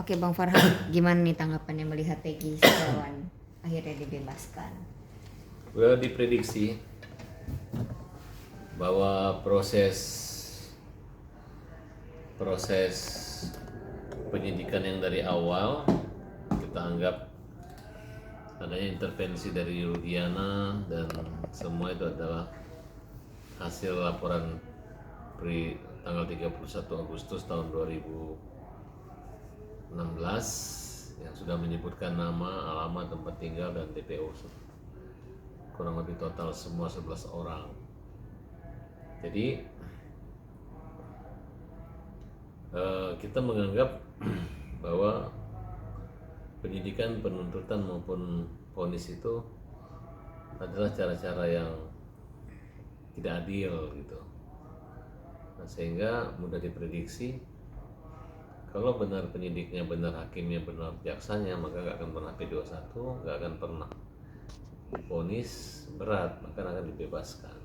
Oke Bang Farhan, gimana nih tanggapannya melihat Peggy Setiawan akhirnya dibebaskan? Udah diprediksi bahwa proses proses penyidikan yang dari awal kita anggap adanya intervensi dari Rudiana dan semua itu adalah hasil laporan tanggal 31 Agustus tahun 2016 yang sudah menyebutkan nama, alamat, tempat tinggal, dan DPO kurang lebih total semua 11 orang. Jadi kita menganggap bahwa penyidikan, penuntutan maupun vonis itu adalah cara-cara yang tidak adil gitu. Nah, sehingga mudah diprediksi kalau benar penyidiknya, benar hakimnya, benar jaksanya, maka nggak akan pernah P21, nggak akan pernah vonis berat, maka akan dibebaskan.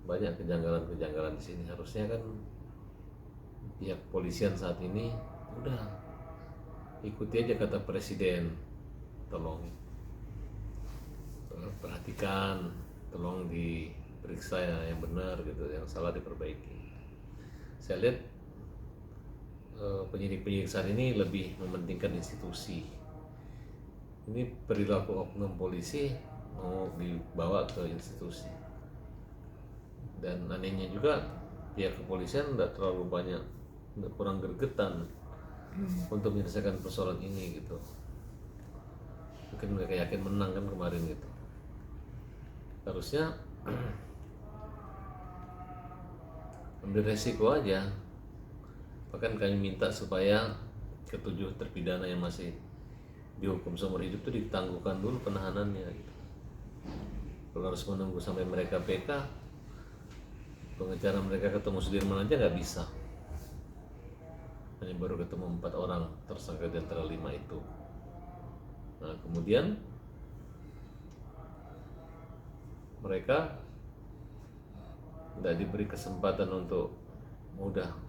Banyak kejanggalan-kejanggalan di sini. Harusnya kan pihak polisian saat ini udah ikuti aja kata presiden, tolong perhatikan, tolong diperiksa yang benar gitu, yang salah diperbaiki. Saya lihat penyidik-penyidik saat ini lebih mementingkan institusi. Ini perilaku oknum polisi mau dibawa ke institusi. Dan anehnya juga pihak kepolisian tidak terlalu banyak, kurang gregetan untuk menyelesaikan persoalan ini gitu. Mungkin mereka yakin menang kan kemarin gitu. Harusnya ambil resiko aja. Bahkan kami minta supaya ketujuh terpidana yang masih dihukum seumur hidup itu ditangguhkan dulu penahanannya gitu. Kalau harus menunggu sampai mereka PK, pengejaran mereka ketemu Sudirman aja nggak bisa. Hanya baru ketemu 4 orang tersangka di antara 5 itu. Nah, kemudian mereka tidak diberi kesempatan untuk mudah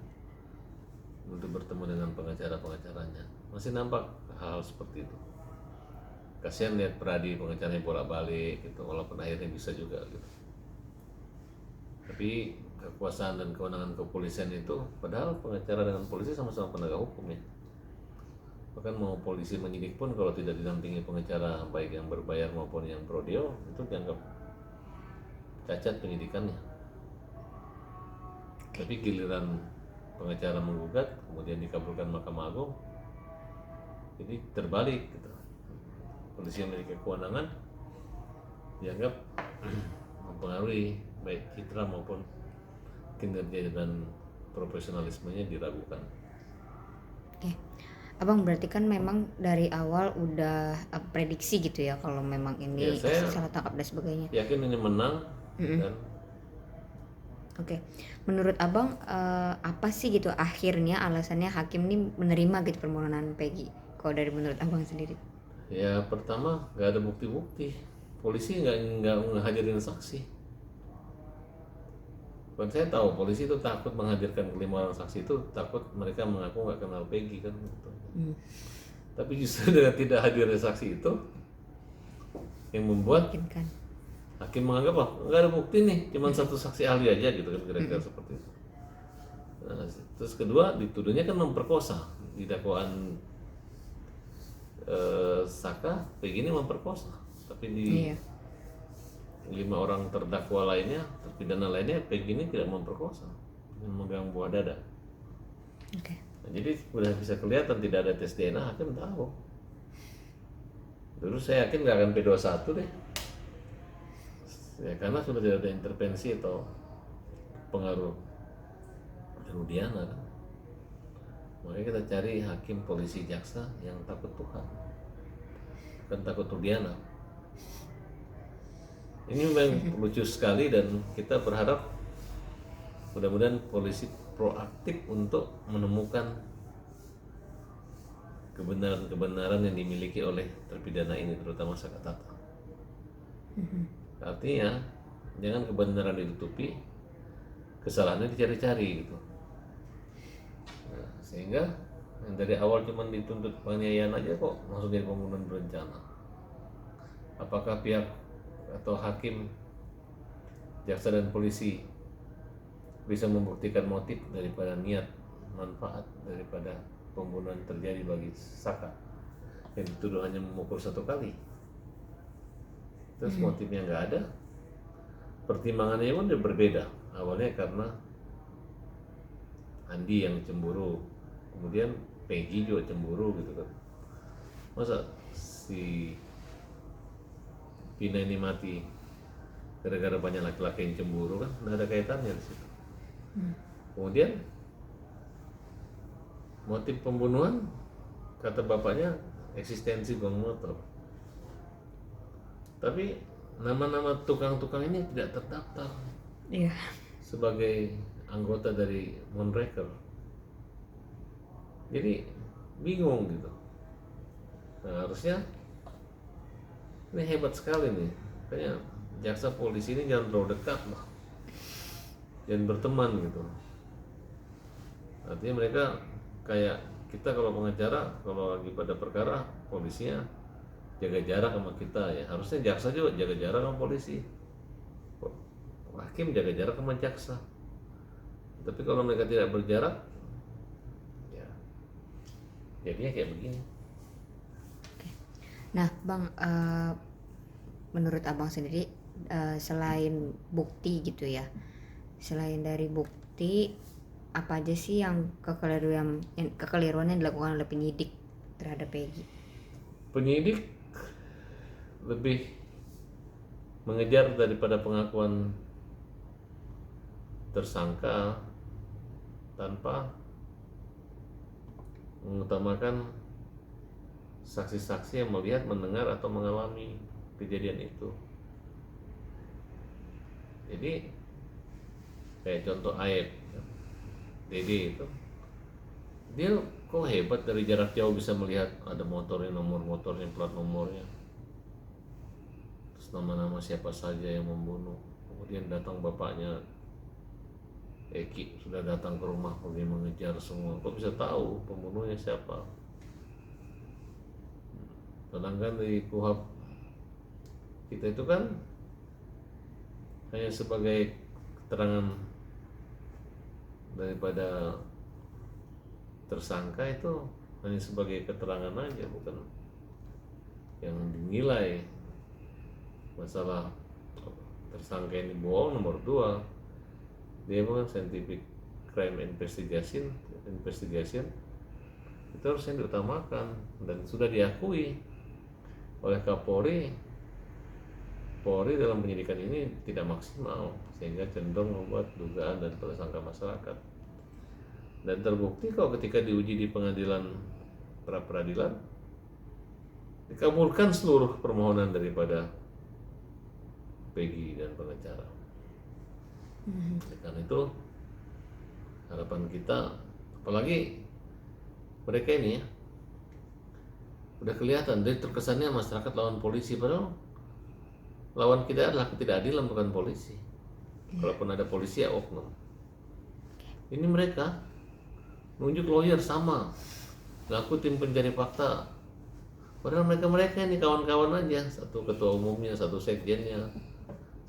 untuk bertemu dengan pengacara-pengacaranya. Masih nampak hal seperti itu. Kasihan lihat Pradi pengacaranya bolak-balik gitu, walaupun akhirnya bisa juga gitu. Tapi kekuasaan dan kewenangan kepolisian itu, padahal pengacara dengan polisi sama-sama penegak hukum ya. Bahkan mau polisi menyidik pun kalau tidak didampingi pengacara baik yang berbayar maupun yang pro deo, itu dianggap cacat penyidikannya. Tapi giliran pengacara menggugat kemudian dikabulkan Mahkamah Agung, jadi terbalik gitu. Polisi yang memiliki kewenangan dianggap mempengaruhi baik citra maupun kinerja dan profesionalismenya diragukan. Oke, Abang berarti kan memang dari awal udah prediksi gitu ya kalau memang Ya, ini saya kasus salah tangkap dan sebagainya. yakin ini menang. Dan Oke, menurut Abang apa sih gitu akhirnya alasannya hakim ini menerima gitu permohonan Peggy? Kalau dari menurut Abang sendiri? ya pertama nggak ada bukti-bukti, polisi nggak ngehadirin saksi. Kan saya tahu polisi itu takut menghadirkan kelima orang saksi, itu takut mereka mengaku nggak kenal Peggy kan gitu. Tapi justru dengan tidak hadirnya saksi itu yang membuat Mungkin kan. hakim menganggap nggak ada bukti nih, cuma satu saksi ahli aja gitu kan, kira-kira seperti itu. Nah, terus kedua dituduhnya kan memperkosa di dakwaan Saka, Peggy ini memperkosa, tapi di Iya. 5 orang terdakwa lainnya, terpidana lainnya, Peggy ini tidak memperkosa, memegang buah dada. Oke. Nah, jadi sudah bisa kelihatan tidak ada tes DNA, hakim tahu. Dulu saya yakin nggak akan P21 deh, ya, karena sudah tidak ada intervensi atau pengaruh Rudiana kan. Makanya kita cari hakim, polisi, jaksa yang takut Tuhan, bukan takut Rudiana. Ini memang lucu sekali dan kita berharap mudah-mudahan polisi proaktif untuk menemukan kebenaran-kebenaran yang dimiliki oleh terpidana ini, terutama Saka Tatal. Artinya jangan kebenaran ditutupi, kesalahannya dicari-cari gitu. Nah, sehingga yang dari awal cuma dituntut penganiayaan aja kok langsung jadi pembunuhan berencana. Apakah pihak atau hakim, jaksa dan polisi bisa membuktikan motif daripada niat, manfaat daripada pembunuhan terjadi bagi Saka yang dituduh hanya memukul 1 kali? Terus motifnya nggak ada, pertimbangannya pun udah berbeda. Awalnya karena Andi yang cemburu, kemudian Peggy juga cemburu gitu kan. Masa si Vina ini mati gara-gara banyak laki-laki yang cemburu? Kan nggak ada kaitannya di situ. Kemudian motif pembunuhan kata bapaknya eksistensi geng motor. Tapi nama-nama tukang-tukang ini tidak terdaftar Iya. sebagai anggota dari Moonraker. Jadi bingung gitu. Nah, harusnya ini hebat sekali nih. Kayaknya jaksa polisi ini jangan terlalu dekat lah. Jangan berteman gitu. Artinya mereka kayak kita kalau pengacara, kalau lagi pada perkara, polisinya jaga jarak sama kita ya. Harusnya jaksa juga jaga jarak sama polisi. Hakim jaga jarak sama jaksa. Tapi kalau mereka tidak berjarak, ya jadinya kayak begini. Nah, Bang, menurut Abang sendiri, selain bukti gitu ya, selain dari bukti, apa aja sih yang kekeliruan yang dilakukan oleh penyidik terhadap Peggy? Penyidik lebih mengejar daripada pengakuan tersangka tanpa mengutamakan saksi-saksi yang melihat, mendengar atau mengalami kejadian itu. Jadi kayak contoh Aib, Dede itu, dia kok hebat dari jarak jauh bisa melihat ada motornya, nomor motornya, plat nomornya, terus nama-nama siapa saja yang membunuh. Kemudian datang bapaknya Eki sudah datang ke rumah pergi mengejar semua. Kok bisa tahu pembunuhnya siapa? Sedangkan di KUHP kita itu kan hanya sebagai keterangan daripada tersangka, itu hanya sebagai keterangan aja, bukan yang dinilai masalah tersangka ini bohong. Nomor 2, dia bukan scientific crime investigation itu harusnya diutamakan dan sudah diakui oleh Kapolri. Polri dalam penyidikan ini tidak maksimal sehingga cenderung membuat dugaan dan prasangka masyarakat, dan terbukti kalau ketika diuji di pengadilan pra peradilan dikabulkan seluruh permohonan daripada Peggy dan pengacara. Karena itu harapan kita, apalagi mereka ini ya, udah kelihatan dari terkesannya masyarakat lawan polisi, padahal lawan kita adalah ketidakadilan, bukan polisi. Kalaupun ada polisi ya oknum. Ini mereka nunjuk lawyer sama, ngaku tim pencari fakta, padahal mereka ini kawan-kawan aja, satu ketua umumnya, satu sekjennya,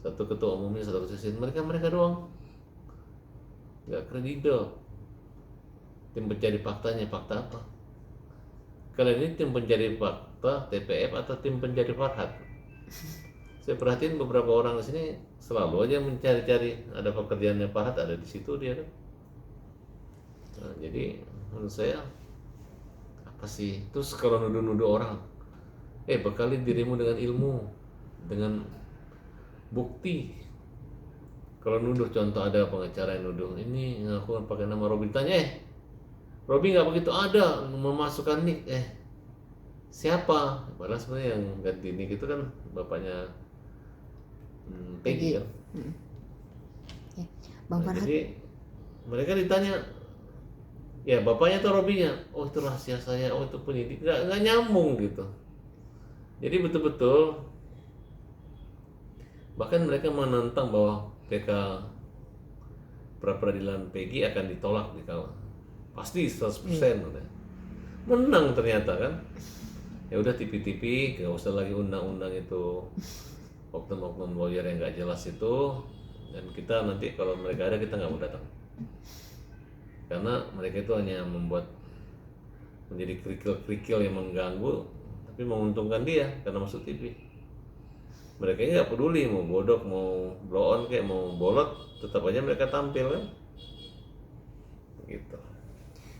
satu ketua umumnya, satu sekjen, mereka doang, nggak kredibel. Tim pencari faktanya, fakta apa? Kalian ini tim pencari fakta TPF atau tim pencari Farhad? Saya perhatiin beberapa orang di sini selalu aja mencari-cari, ada pekerjaannya Farhad, ada di situ dia kan. Nah, jadi menurut saya apa sih? Terus kalau nuduh-nuduh orang, bekali dirimu dengan ilmu, dengan bukti. Kalau nuduh, contoh ada pengacara yang nuduh ini ngaku pakai nama Robi, tanya Robi nggak begitu ada memasukkan nick, siapa? Padahal sebenarnya yang ganti nick itu kan bapaknya Peggy kan. Ya. Bang Nah, Farhad, jadi mereka ditanya, ya bapaknya atau Robinya? Oh itu rahasia saya, oh itu penyidik, nggak nyambung gitu. Jadi betul-betul, bahkan mereka menentang bahwa PK pra peradilan Peggy akan ditolak di kawan, pasti 100% udah. menang ternyata kan. Ya udah tipi-tipi, nggak usah lagi undang-undang itu oknum-oknum lawyer yang nggak jelas itu, dan kita nanti kalau mereka ada kita nggak mau datang karena mereka itu hanya membuat menjadi kerikil-kerikil yang mengganggu tapi menguntungkan dia karena masuk TV. Mereka ini nggak peduli mau bodok, mau blow on kayak mau bolot, tetap aja mereka tampil kan gitu.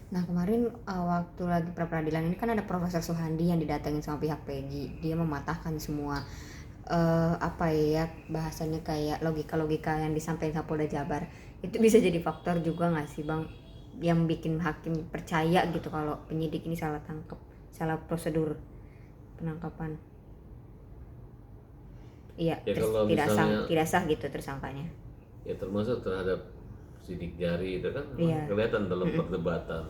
Nah kemarin waktu lagi pra peradilan ini kan ada Profesor Suhandi yang didatengin sama pihak Peggy. Dia mematahkan semua apa ya bahasanya kayak logika-logika yang disampaikan sama Polda Jabar. Itu bisa jadi faktor juga nggak sih Bang yang bikin hakim percaya gitu kalau penyidik ini salah tangkap, salah prosedur penangkapan. Iya, Ya kalau misalnya tidak sah gitu tersangkanya. ya termasuk terhadap sidik jari itu kan memang Iya. kelihatan dalam perdebatan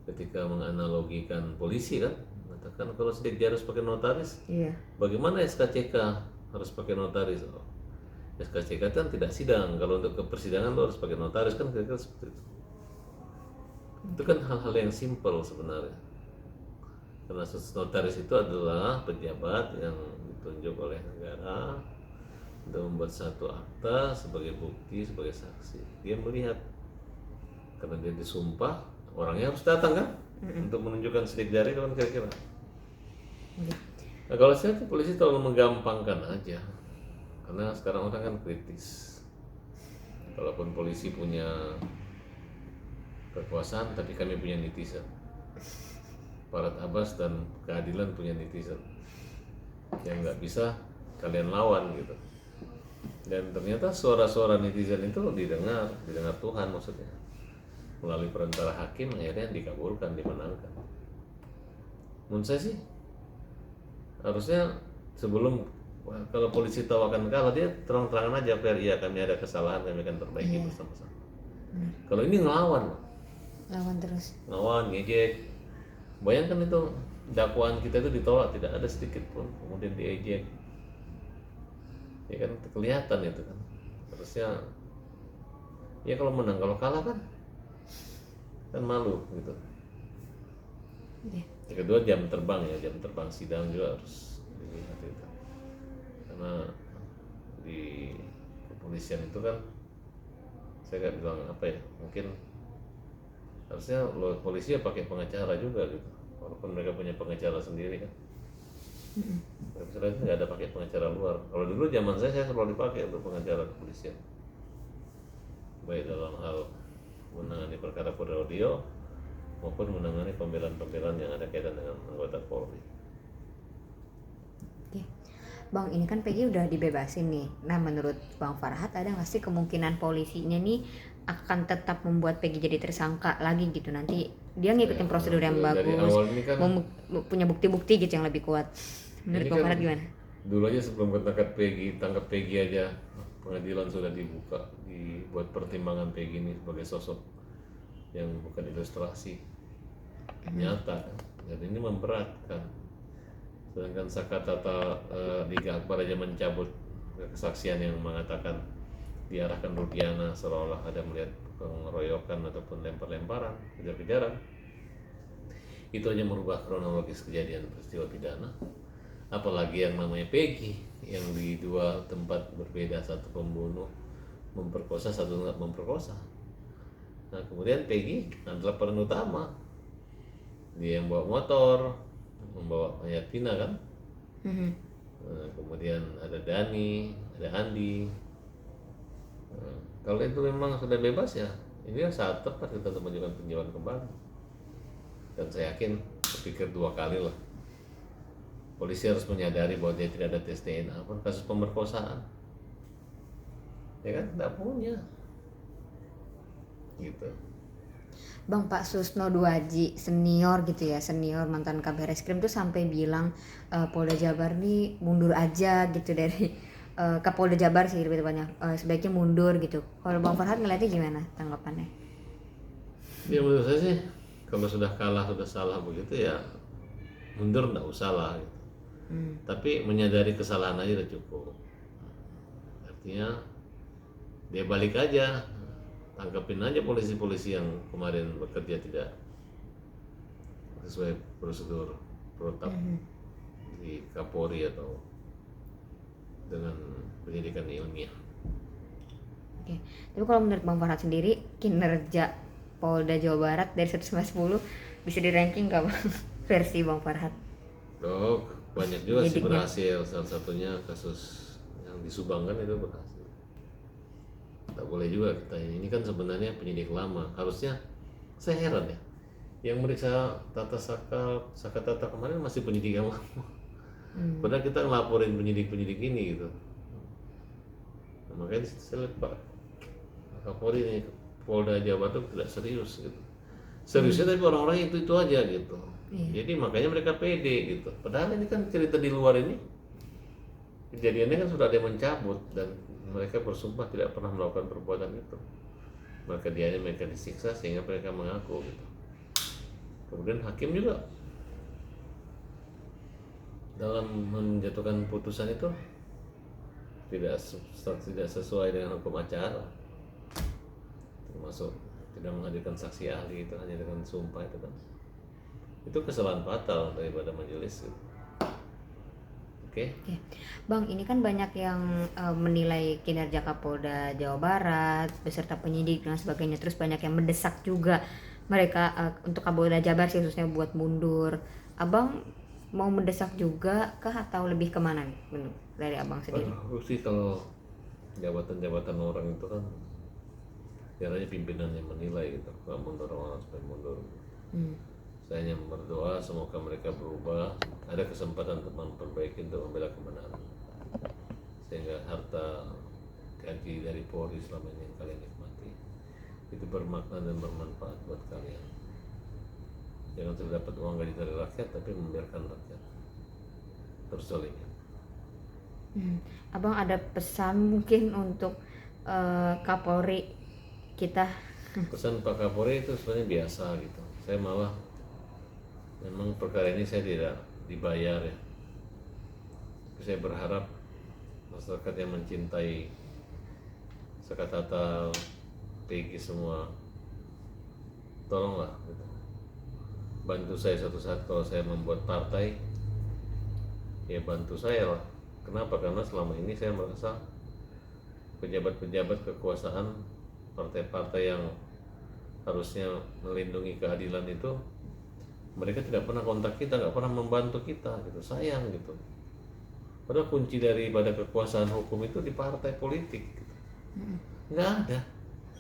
ketika menganalogikan polisi kan mengatakan kalau sidik jari harus pakai notaris, Iya. bagaimana SKCK harus pakai notaris? Oh, SKCK kan tidak sidang, kalau untuk ke persidangan lo harus pakai notaris kan kira-kira seperti itu. Itu kan hal-hal yang simpel sebenarnya, karena notaris itu adalah pejabat yang ditunjuk oleh negara untuk membuat satu akta sebagai bukti, sebagai saksi. Dia melihat karena dia disumpah, orangnya harus datang kan untuk menunjukkan sidik jari kan kira-kira. Nah, kalau saya tuh polisi terlalu menggampangkan aja, karena sekarang orang kan kritis. Kalaupun polisi punya kekuasaan, tapi kami punya netizen. Parat Abbas dan keadilan punya netizen yang nggak bisa kalian lawan gitu. Dan ternyata suara-suara netizen itu didengar Tuhan maksudnya. Melalui perantara hakim akhirnya dikabulkan, dimenangkan. Menurut saya sih harusnya sebelum kalau polisi tahu akan kalah dia terang-terangan aja fair, iya kami ada kesalahan, kami akan perbaiki bersama-sama. Kalau ini ngelawan, Lawan terus. ngelawan, ngejek. Bayangkan itu dakwaan kita itu ditolak tidak ada sedikit pun, kemudian diejek. Ya kan kelihatan itu kan. Harusnya ya kalau menang, kalau kalah kan malu gitu. Iya. Yang kedua jam terbang ya, jam terbang sidang juga harus dilihat itu. Karena di kepolisian itu kan saya nggak bilang apa ya, mungkin harusnya lo polisi ya pakai pengacara juga gitu, walaupun mereka punya pengacara sendiri kan. Misalnya itu nggak ada pakai pengacara luar. Kalau dulu zaman saya selalu dipakai untuk pengacara kepolisian, baik dalam hal menangani perkara kode audio maupun menangani pembelaan-pembelaan yang ada kaitan dengan anggota Polri. Oke. Bang, ini kan Peggy udah dibebasin nih. Nah, menurut Bang Farhat ada nggak sih kemungkinan polisinya nih akan tetap membuat Peggy jadi tersangka lagi gitu? Nanti dia ngikutin Ya, prosedur yang dari bagus, awal ini kan punya bukti-bukti gitu yang lebih kuat. Menurut ini Bang kan Farhat gimana? dulu aja sebelum tangkap Peggy aja pengadilan sudah dibuka, dibuat pertimbangan Peggy ini sebagai sosok yang bukan ilustrasi nyata kan. Dan ini memberatkan. Sedangkan Sakatata Liga Akbar aja mencabut kesaksian yang mengatakan diarahkan Rudiana seolah-olah ada melihat pengeroyokan ataupun lempar-lemparan, kejar-kejaran. Itu aja merubah kronologis kejadian peristiwa pidana. Apalagi yang namanya Peggy yang di dua tempat berbeda, satu pembunuh memperkosa, satu nggak memperkosa. Nah kemudian Peggy adalah peran utama, dia yang bawa motor, membawa mayat Vina kan. Nah, kemudian ada Dani, ada Andi. Nah, kalau itu memang sudah bebas ya, ini saat tepat kita untuk mengajukan peninjauan kembali. Dan saya yakin berpikir dua kali lah. Polisi harus menyadari bahwa dia tidak ada tes DNA pun kasus pemerkosaan, ya kan tidak punya, gitu. Bang, Pak Susno Duaji senior gitu ya, senior mantan Kabar Reskrim tuh sampai bilang Polda Jabar nih mundur aja gitu dari Kapolda Jabar sih lebih tepatnya, sebaiknya mundur gitu. Kalau Bang Farhat ngeliatnya gimana tanggapannya? Ya menurut saya sih kalau sudah kalah, sudah salah begitu ya mundur tidak usah lah gitu. Tapi menyadari kesalahan aja udah cukup. Artinya dia balik aja, tangkepin aja polisi-polisi yang kemarin bekerja tidak sesuai prosedur protap Mhm. di Kapolri atau dengan pendidikan ilmiah. Oke. Tapi kalau menurut Bang Farhat sendiri, kinerja Polda Jawa Barat dari 1 sampai 10 bisa di ranking nggak Bang? Versi Bang Farhat. Oh, banyak juga sih Penyidiknya. berhasil. Salah satunya kasus yang di Subang kan itu berhasil. Tak boleh juga kita ini kan sebenarnya penyidik lama. Harusnya saya heran ya. Yang meriksa Tata Saka Tata kemarin masih penyidik yang lama. Padahal kita ngelaporin penyidik-penyidik ini gitu. Nah, makanya saya lihat Pak Kapolri ini Polda Jawa Barat tidak serius gitu. Seriusnya tapi orang-orang itu aja gitu. Iya. Jadi makanya mereka pede gitu. Padahal ini kan cerita di luar ini kejadiannya kan sudah ada yang mencabut dan mereka bersumpah tidak pernah melakukan perbuatan itu. Maka mereka disiksa sehingga mereka mengaku gitu. Kemudian hakim juga dalam menjatuhkan putusan itu tidak sesuai dengan hukum acara, termasuk tidak menghadirkan saksi ahli, itu hanya dengan sumpah itu kan, itu kesalahan fatal daripada majelis gitu. Oke. Oke. Bang, ini kan banyak yang menilai kinerja Kapolda Jawa Barat beserta penyidik dan sebagainya, terus banyak yang mendesak juga mereka untuk Kapolda Jabar sih khususnya buat mundur. Abang mau mendesak juga kah atau lebih kemana nih menurut dari Abang sendiri? Sih kalau jabatan-jabatan orang itu kan biasanya pimpinan yang menilai gitu, kalau mundur orang supaya mundur. Saya hanya berdoa semoga mereka berubah, ada kesempatan untuk memperbaiki, untuk membela kebenaran, sehingga harta gaji dari Polri selama ini yang kalian nikmati itu bermakna dan bermanfaat buat kalian. Jangan sudah dapat uang gaji dari rakyat tapi membiarkan rakyat tersolingan. Abang ada pesan mungkin untuk Kapolri kita? Pesan Pak Kapolri itu sebenarnya biasa gitu. Saya malah memang perkara ini saya tidak dibayar ya. Saya berharap masyarakat yang mencintai Sakatata, PG semua, tolonglah gitu. Bantu saya suatu saat kalau saya membuat partai, ya bantu saya lah. Kenapa? Karena selama ini saya merasa pejabat-pejabat kekuasaan, partai-partai yang harusnya melindungi keadilan itu, mereka tidak pernah kontak kita, nggak pernah membantu kita gitu. Sayang gitu. Padahal kunci daripada kekuasaan hukum itu di partai politik gitu. Nggak ada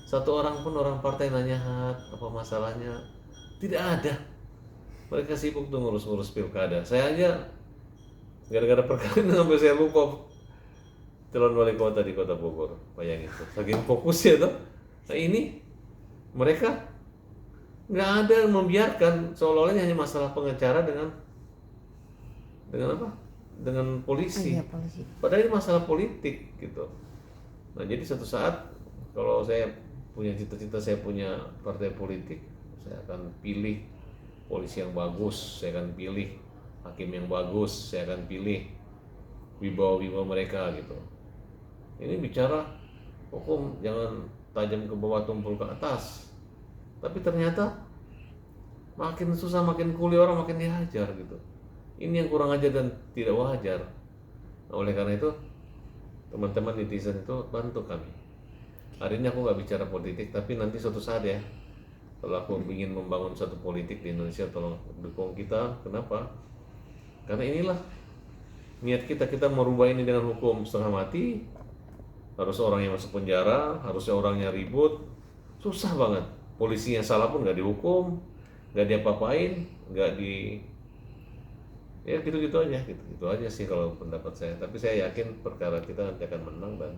satu orang pun orang partai nanya apa masalahnya, tidak ada. Mereka sibuk tuh ngurus-ngurus pilkada. Saya aja gara-gara perkara ini sampai saya lupa calon wali kota di kota Bogor. Bayangin tuh, saking fokusnya tuh. Nah ini mereka nggak ada yang membiarkan, seolah-olah hanya masalah pengacara dengan apa? Dengan polisi. Iya, polisi. Padahal ini masalah politik gitu. Nah jadi suatu saat kalau saya punya cita-cita, saya punya partai politik, saya akan pilih polisi yang bagus, saya akan pilih hakim yang bagus, saya akan pilih wibawa-wibawa mereka gitu. Ini bicara hukum jangan tajam ke bawah tumpul ke atas, tapi ternyata makin susah, makin kuli orang makin dihajar gitu. Ini yang kurang ajar dan tidak wajar. Nah, oleh karena itu teman-teman netizen itu bantu kami. Hari ini aku nggak bicara politik, tapi nanti suatu saat ya, kalau aku ingin membangun satu politik di Indonesia, tolong dukung kita. Kenapa? Karena inilah niat kita, kita merubah ini dengan hukum setengah mati. Harus orang yang masuk penjara, harusnya orangnya ribut, susah banget. Polisinya salah pun nggak dihukum, nggak diapa-apain, nggak di, ya gitu-gitu aja, gitu aja sih kalau pendapat saya. Tapi saya yakin perkara kita nanti akan menang dan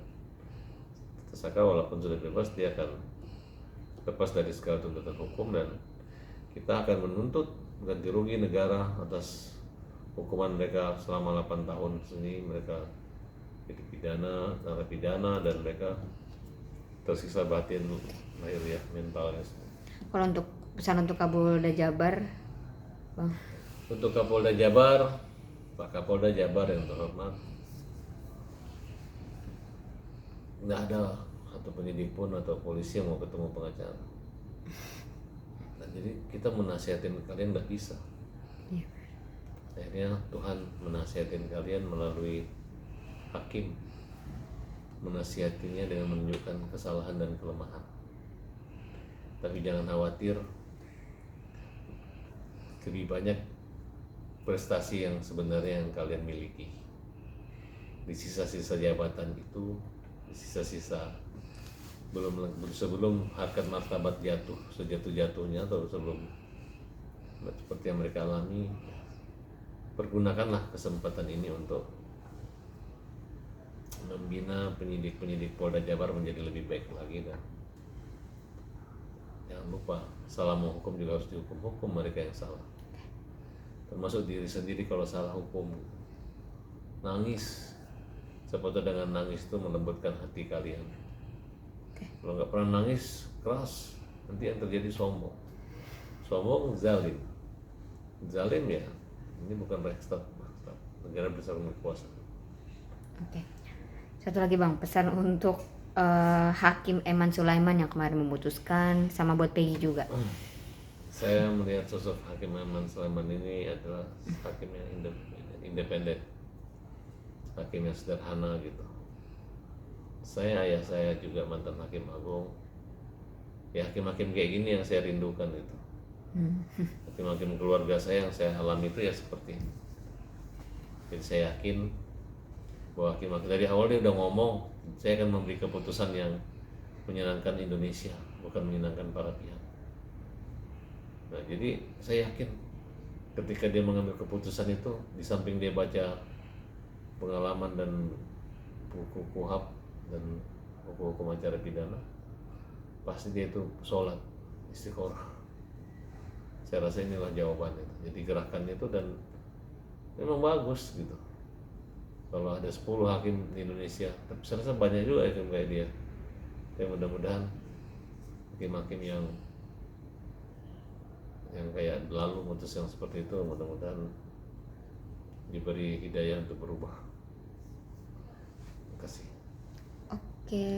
tersangka walaupun sudah bebas, dia akan lepas dari segala tuntutan hukum dan kita akan menuntut ganti rugi negara atas hukuman mereka selama 8 tahun ini. Mereka jadi pidana, narapidana, dan mereka tersiksa batin, lahir ya, mentalnya. Kalau untuk pesan untuk Kapolda Jabar, Bang? Untuk Kapolda Jabar, Pak Kapolda Jabar yang terhormat, nggak ada satu penyidik pun atau polisi yang mau ketemu pengacara. Nah, jadi kita menasihatin kalian nggak bisa. Iya. Akhirnya Tuhan menasihatin kalian melalui hakim, menasihatinya dengan menunjukkan kesalahan dan kelemahan. Tapi jangan khawatir, lebih banyak prestasi yang sebenarnya yang kalian miliki. Di sisa-sisa jabatan itu, di sisa-sisa sebelum harkat martabat jatuh sejatuh-jatuhnya, atau sebelum seperti yang mereka alami, pergunakanlah kesempatan ini untuk membina penyidik-penyidik Polda Jabar menjadi lebih baik lagi. Dan jangan lupa, salah menghukum juga harus dihukum mereka yang salah, termasuk diri sendiri. Kalau salah hukum, nangis, sepatu dengan nangis itu melembutkan hati kalian. Kalau nggak pernah nangis keras, nanti yang terjadi sombong. Sombong zalim ya, ini bukan Reichstag, negara besar berkuasa. Oke. Satu lagi Bang, pesan untuk Hakim Eman Sulaiman yang kemarin memutuskan, sama buat Peggy juga. Saya melihat sosok Hakim Eman Sulaiman ini adalah hakim yang independen, hakim yang sederhana gitu. Ayah saya juga mantan hakim agung. Ya, hakim-hakim kayak gini yang saya rindukan itu. Hakim-hakim keluarga saya yang saya alami itu ya seperti ini. Jadi saya yakin bahwa hakim-hakim dari awal dia udah ngomong, saya akan memberi keputusan yang menyenangkan Indonesia, bukan menyenangkan para pihak. Nah, jadi saya yakin ketika dia mengambil keputusan itu, di samping dia baca pengalaman dan buku KUHAP dan hukum acara pidana, pasti dia itu sholat istiqoroh. Saya rasa inilah jawabannya. Jadi gerakannya itu, dan memang bagus gitu. Kalau ada 10 hakim di Indonesia, tapi saya rasa banyak juga hakim kayak dia. Tapi mudah-mudahan hakim-hakim yang kayak lalu mutus yang seperti itu, mudah-mudahan diberi hidayah untuk berubah. Terima kasih. Oke.